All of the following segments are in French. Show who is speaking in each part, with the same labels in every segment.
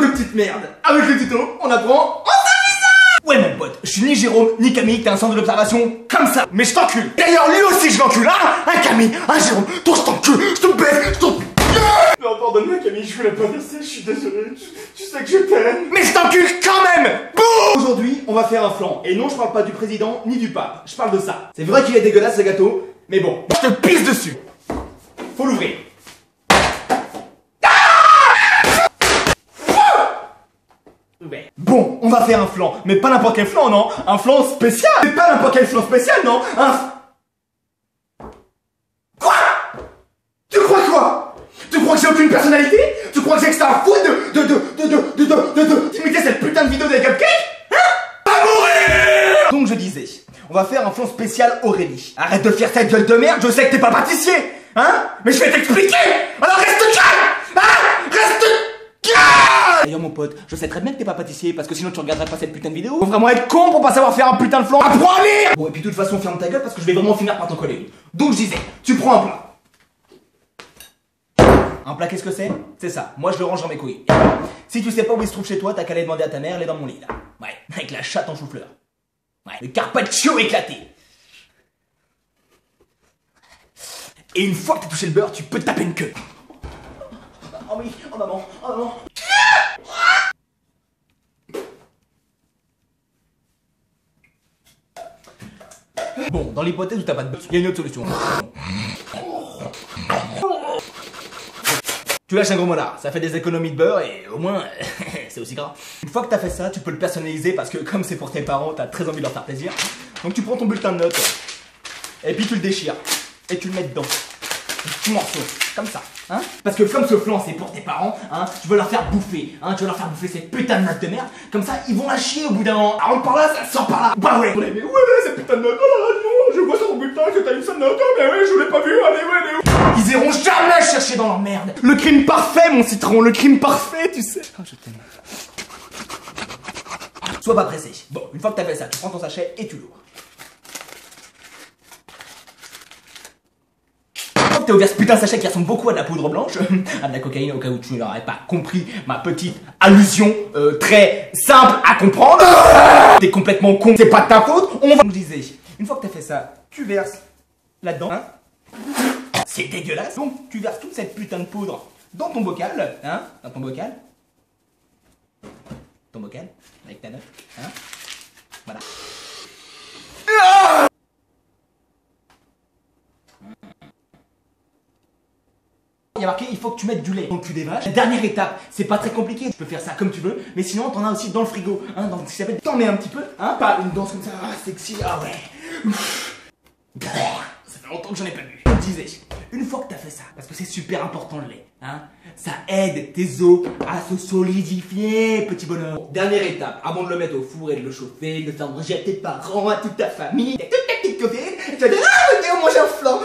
Speaker 1: de petites merdes. Avec le tuto, on apprend en ça. Ouais mon pote, je suis ni Jérôme, ni Camille, t'es un centre d'observation comme ça. Mais je t'encule. D'ailleurs lui aussi je l'encule, hein. Un Camille, un Jérôme, toi je t'encule, je te baisse, je t'encule. Non, pardonne-moi Camille, je voulais pas dire ça, je suis désolé, tu sais que je t'aime. Mais je t'encule quand même. Boum. Aujourd'hui, on va faire un flan. Et non, je parle pas du président, ni du pape, je parle de ça. C'est vrai qu'il est dégueulasse ce gâteau, mais bon, je te pisse dessus. Faut l'ouvrir. Bon, on va faire un flan, mais pas n'importe quel flan, non. Un flan spécial. Mais pas n'importe quel flan spécial, non. Quoi? Tu crois quoi? Tu crois que j'ai aucune personnalité? Tu crois que j'ai que ça à foutre d'imiter cette putain de vidéo des cupcakes? Hein? Pas mourir! Donc je disais, on va faire un flan spécial Aurélie. Arrête de faire cette gueule de merde, je sais que t'es pas pâtissier, hein? Mais je vais t'expliquer. Alors reste calme, hein? Reste calme. D'ailleurs mon pote, je sais très bien que t'es pas pâtissier parce que sinon tu regarderais pas cette putain de vidéo. Faut vraiment être con pour pas savoir faire un putain de flan. Apprends à lire. Bon et puis de toute façon ferme ta gueule parce que je vais vraiment finir par t'en coller une. Donc je disais, tu prends un plat. Un plat, qu'est-ce que c'est? C'est ça, moi je le range dans mes couilles. Si tu sais pas où il se trouve chez toi, t'as qu'à aller demander à ta mère, elle est dans mon lit là. Ouais, avec la chatte en chou-fleur. Ouais, le carpaccio éclaté. Et une fois que t'as touché le beurre, tu peux te taper une queue. Oh oui, oh maman, oh maman. Bon, dans l'hypothèse où t'as pas de beurre, il y a une autre solution. Tu lâches un gros molar, ça fait des économies de beurre et au moins, c'est aussi gras. Une fois que t'as fait ça, tu peux le personnaliser parce que comme c'est pour tes parents, t'as très envie de leur faire plaisir. Donc tu prends ton bulletin de notes et puis tu le déchires et tu le mets dedans. Un petit morceau, comme ça, hein. Parce que comme ce flan c'est pour tes parents, hein, tu veux leur faire bouffer, hein, tu veux leur faire bouffer ces putains de notes de merde. Comme ça, ils vont la chier au bout d'un moment. Alors par là, ça sort par là. Bah ouais. Mais ouais, ces putains de notes, oh là là, non, je vois sur ton bulletin que t'as une seule note, oh mais ouais, je l'ai pas vu, allez, ouais, allez, où. Ils iront jamais chercher dans leur merde. Le crime parfait, mon citron, le crime parfait, tu sais. Oh, je t'aime. Sois pas pressé. Bon, une fois que t'as fait ça, tu prends ton sachet et tu l'ouvres. T'as ouvert ce putain de sachet qui ressemble beaucoup à de la poudre blanche, à de la cocaïne au cas où tu n'aurais pas compris ma petite allusion très simple à comprendre. T'es complètement con, c'est pas de ta faute. On va... Je disais, une fois que t'as fait ça, tu verses là-dedans, hein. C'est dégueulasse. Donc tu verses toute cette putain de poudre dans ton bocal, hein, dans ton bocal. Ton bocal, avec ta note, hein. Voilà. Il y a marqué, il faut que tu mettes du lait dans le cul des vaches. La dernière étape, c'est pas très compliqué, tu peux faire ça comme tu veux, mais sinon t'en as aussi dans le frigo, hein, dans ce qui s'appelle, t'en mets un petit peu, hein, pas une danse comme ça, ah sexy, ah ouais. Ça fait longtemps que j'en ai pas vu. Je te disais, une fois que t'as fait ça, parce que c'est super important le lait, hein, ça aide tes os à se solidifier, petit bonheur. Bon, dernière étape, avant de le mettre au four et de le chauffer, de le faire manger à tes parents, à toute ta famille, toute ta petite copine, tu vas dire, ah, venez, on mange un flan.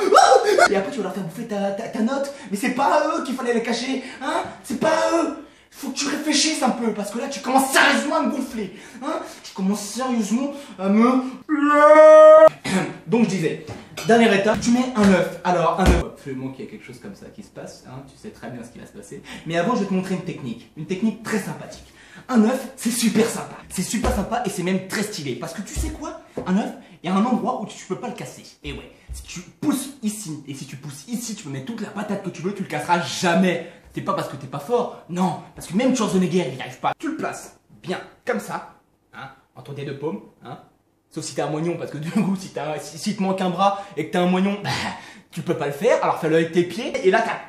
Speaker 1: Et après tu vas leur faire bouffer ta note. Mais c'est pas à eux qu'il fallait la cacher, hein. C'est pas à eux. Faut que tu réfléchisses un peu, parce que là tu commences sérieusement à me gonfler, hein. Tu commences sérieusement à me... Donc je disais, dernière étape, tu mets un œuf. Alors un œuf, absolument qu'il y a quelque chose comme ça qui se passe, hein. Tu sais très bien ce qui va se passer. Mais avant je vais te montrer une technique très sympathique. Un œuf, c'est super sympa. C'est super sympa et c'est même très stylé. Parce que tu sais quoi? Un œuf, il y a un endroit où tu peux pas le casser. Et ouais, si tu pousses ici, et si tu pousses ici, tu peux mettre toute la patate que tu veux, tu le casseras jamais. C'est pas parce que t'es pas fort, non. Parce que même Schwarzenegger, il n'y arrive pas. Tu le places bien, comme ça, hein, entre tes deux paumes, hein. Sauf si t'as un moignon, parce que du coup, si te manque un bras et que t'as un moignon, bah, tu peux pas le faire. Alors fais-le avec tes pieds, et là t'as...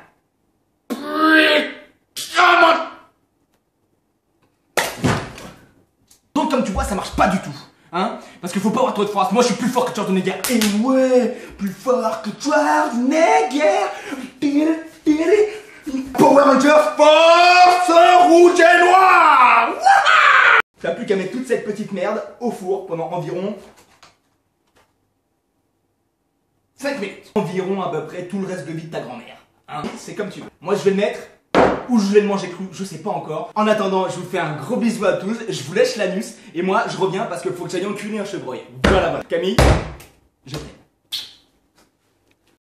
Speaker 1: Donc comme tu vois, ça marche pas du tout. Hein? Parce qu'il faut pas avoir trop de force. Moi je suis plus fort que Schwarzenegger. Et ouais, plus fort que Schwarzenegger. Power Rangers, force rouge et noire. T'as plus qu'à mettre toute cette petite merde au four pendant environ 5 minutes. Environ à peu près tout le reste de vie de ta grand-mère. Hein? C'est comme tu veux. Moi je vais le mettre ou je vais le manger cru, je sais pas encore. En attendant, je vous fais un gros bisou à tous, je vous lèche l'anus et moi je reviens parce qu'il faut que j'aille enculer un chevreuil. Voilà, voilà. Camille, je t'aime.